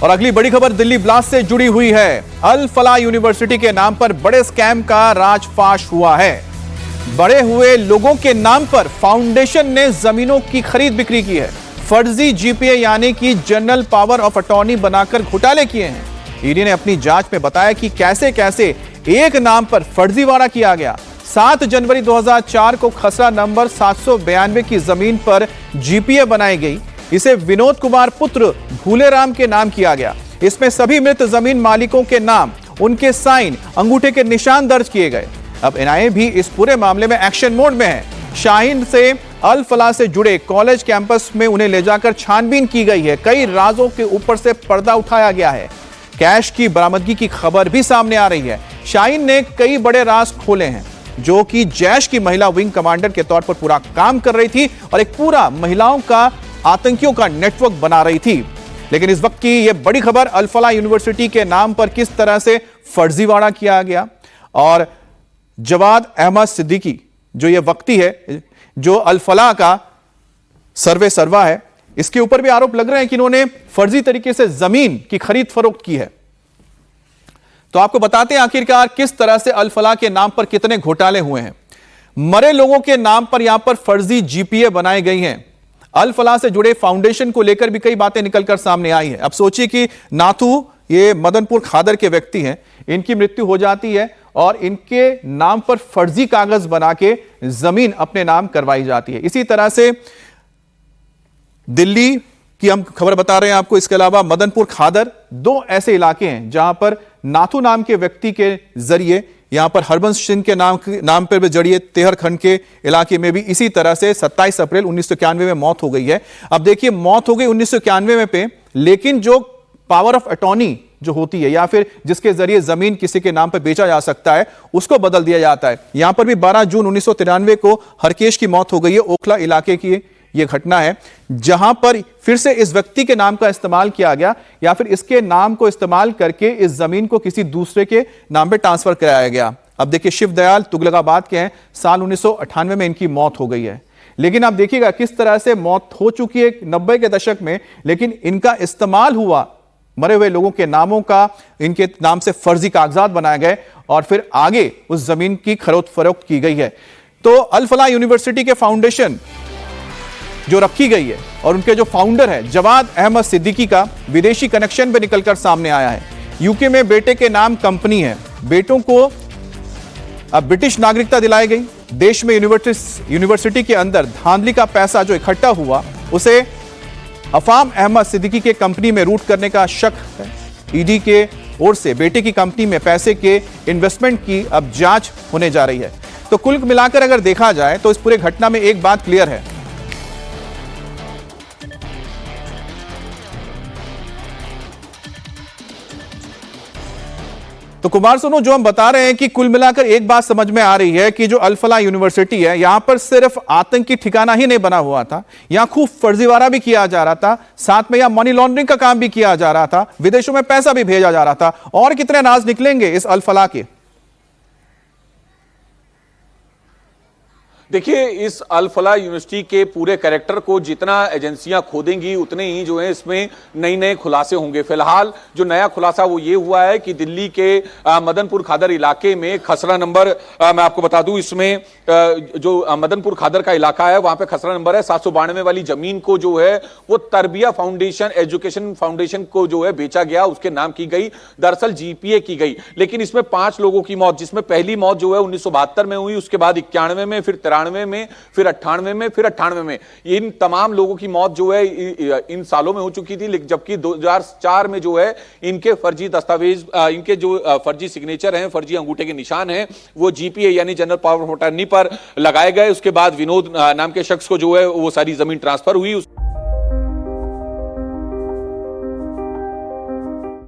और अगली बड़ी खबर दिल्ली ब्लास्ट से जुड़ी हुई है। अल फलाह यूनिवर्सिटी के नाम पर बड़े स्कैम का राजफाश हुआ है। बड़े हुए लोगों के नाम पर फाउंडेशन ने जमीनों की खरीद बिक्री की है। फर्जी जीपीए यानी कि जनरल पावर ऑफ अटॉर्नी बनाकर घोटाले किए हैं। ईडी ने अपनी जांच में बताया कि कैसे कैसे एक नाम पर फर्जीवाड़ा किया गया। 7 जनवरी 2004 को खसरा नंबर 792 की जमीन पर जीपीए बनाई गई। इसे विनोद कुमार पुत्र भूलेराम के नाम किया गया। इसमें सभी मृत जमीन मालिकों के नाम, उनके साइन, अंगूठे के निशान दर्ज किए गए। अब एनआईए भी इस पूरे मामले में एक्शन मोड में है। शाहीन से अल फलाह से जुड़े कॉलेज कैंपस में उन्हें ले जाकर छानबीन की गई है। कई राजों के ऊपर से पर्दा उठाया गया है। कैश की बरामदगी की खबर भी सामने आ रही है। शाहीन ने कई बड़े राज खोले हैं, जो कि जैश की महिला विंग कमांडर के तौर पर पूरा काम कर रही थी और एक पूरा महिलाओं का, आतंकियों का नेटवर्क बना रही थी। लेकिन इस वक्त की यह बड़ी खबर, अल फलाह यूनिवर्सिटी के नाम पर किस तरह से फर्जीवाड़ा किया गया और जवाद अहमद सिद्दीकी जो ये वक्ती है, जो अल फलाह का सर्वे सर्वा है, इसके ऊपर भी आरोप लग रहे हैं कि इन्होंने फर्जी तरीके से जमीन की खरीद फरोख्त की है। तो आपको बताते हैं आखिरकार किस तरह से अल फलाह के नाम पर कितने घोटाले हुए हैं। मरे लोगों के नाम पर यहां पर फर्जी जीपीए बनाई गई हैं। अल फलाह से जुड़े फाउंडेशन को लेकर भी कई बातें निकलकर सामने आई हैं। अब सोचिए कि नाथू, ये मदनपुर खादर के व्यक्ति हैं, इनकी मृत्यु हो जाती है और इनके नाम पर फर्जी कागज बना के जमीन अपने नाम करवाई जाती है। इसी तरह से दिल्ली की हम खबर बता रहे हैं आपको। इसके अलावा मदनपुर खादर, 2 ऐसे इलाके हैं जहां पर नाथू नाम के व्यक्ति के जरिए, यहां पर हरबंस सिंह के नाम पर भी जड़िए तेहर खंड के इलाके में भी इसी तरह से 27 अप्रैल 1991 में मौत हो गई है। अब देखिए, मौत हो गई 1991 में पे, लेकिन जो पावर ऑफ अटॉर्नी जो होती है या फिर जिसके जरिए जमीन किसी के नाम पर बेचा जा सकता है, उसको बदल दिया जाता है। यहां पर भी 12 जून 1993 को हरकेश की मौत हो गई है। ओखला इलाके की यह घटना है, जहां पर फिर से इस व्यक्ति के नाम का इस्तेमाल किया गया या फिर इसके नाम को इस्तेमाल करके इस जमीन को किसी दूसरे के नाम पे ट्रांसफर कराया गया। अब देखिए, शिवदयाल तुगलकाबाद के हैं, साल 1998 में इनकी मौत हो गई है। लेकिन आप देखिएगा किस तरह से मौत हो चुकी है 90 के दशक में, लेकिन इनका इस्तेमाल हुआ, मरे हुए लोगों के नामों का इनके नाम से फर्जी कागजात बनाए गए और फिर आगे उस जमीन की खरीद फरोख्त की गई है। तो अल फलाह यूनिवर्सिटी के फाउंडेशन जो रखी गई है और उनके जो फाउंडर है जवाद अहमद सिद्दीकी का विदेशी कनेक्शन भी निकलकर सामने आया है। यूके में बेटे के नाम कंपनी है, बेटों को अब ब्रिटिश नागरिकता दिलाई गई। देश में यूनिवर्सिटी के अंदर धांधली का पैसा जो इकट्ठा हुआ, उसे अफाम अहमद सिद्दीकी के कंपनी में रूट करने का शक है। ईडी के ओर से बेटे की कंपनी में पैसे के इन्वेस्टमेंट की अब जांच होने जा रही है। तो कुल मिलाकर अगर देखा जाए तो इस पूरे घटना में एक बात क्लियर है, तो कुमार सोनू, जो हम बता रहे हैं कि कुल मिलाकर एक बात समझ में आ रही है कि जो अल फलाह यूनिवर्सिटी है, यहां पर सिर्फ आतंकी ठिकाना ही नहीं बना हुआ था, यहां खूब फर्जीवाड़ा भी किया जा रहा था, साथ में यहां मनी लॉन्ड्रिंग का काम भी किया जा रहा था, विदेशों में पैसा भी भेजा जा रहा था। और कितने राज निकलेंगे इस अल फलाह के। देखिए, इस अल फलाह यूनिवर्सिटी के पूरे कैरेक्टर को जितना एजेंसियां खोदेंगी उतने ही जो है इसमें नए नए खुलासे होंगे। फिलहाल जो नया खुलासा वो ये हुआ है कि दिल्ली के मदनपुर खादर इलाके में खसरा नंबर, मैं आपको बता दूं, इसमें जो मदनपुर खादर का इलाका है वहां पे खसरा नंबर है 792 वाली जमीन को जो है वो तरबिया फाउंडेशन, एजुकेशन फाउंडेशन को जो है बेचा गया, उसके नाम की गई, दरअसल जीपीए की गई। लेकिन इसमें 5 लोगों की मौत, जिसमें पहली मौत जो है 1972 में हुई, उसके बाद 91 में, फिर 93 में, फिर 98 में, फिर 98 में। इन तमाम लोगों की मौत जो है इन सालों में हो चुकी थी। जबकि 2004 में जो है इनके फर्जी दस्तावेज, इनके जो फर्जी सिग्नेचर हैं, फर्जी अंगूठे के निशान हैं, वो जीपीए यानी जनरल पावर ऑफ अटॉर्नी पर लगाए गए। उसके बाद विनोद नाम के शख्स को जो है वो सारी जमीन ट्रांसफर हुई।